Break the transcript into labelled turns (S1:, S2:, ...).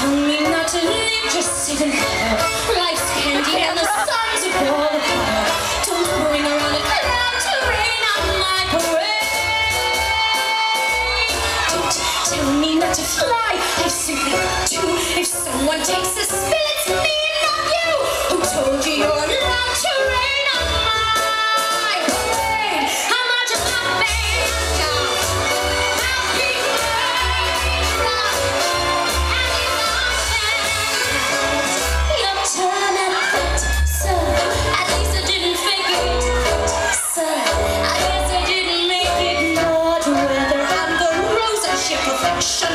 S1: tell me not to live, just sit and care. Life's candy and the sun's a ball of fire. Don't bring around a cloud to rain on my parade. Don't tell me not to fly, I've simply got to. If someone takes a spill, it's me, not you. Who told you you're allowed to rain on my parade? How much of my band now? Happy birthday, your turn at that, sir. At least I didn't fake it, sir. I guess I didn't make it not whether I'm the rosy ship perfection.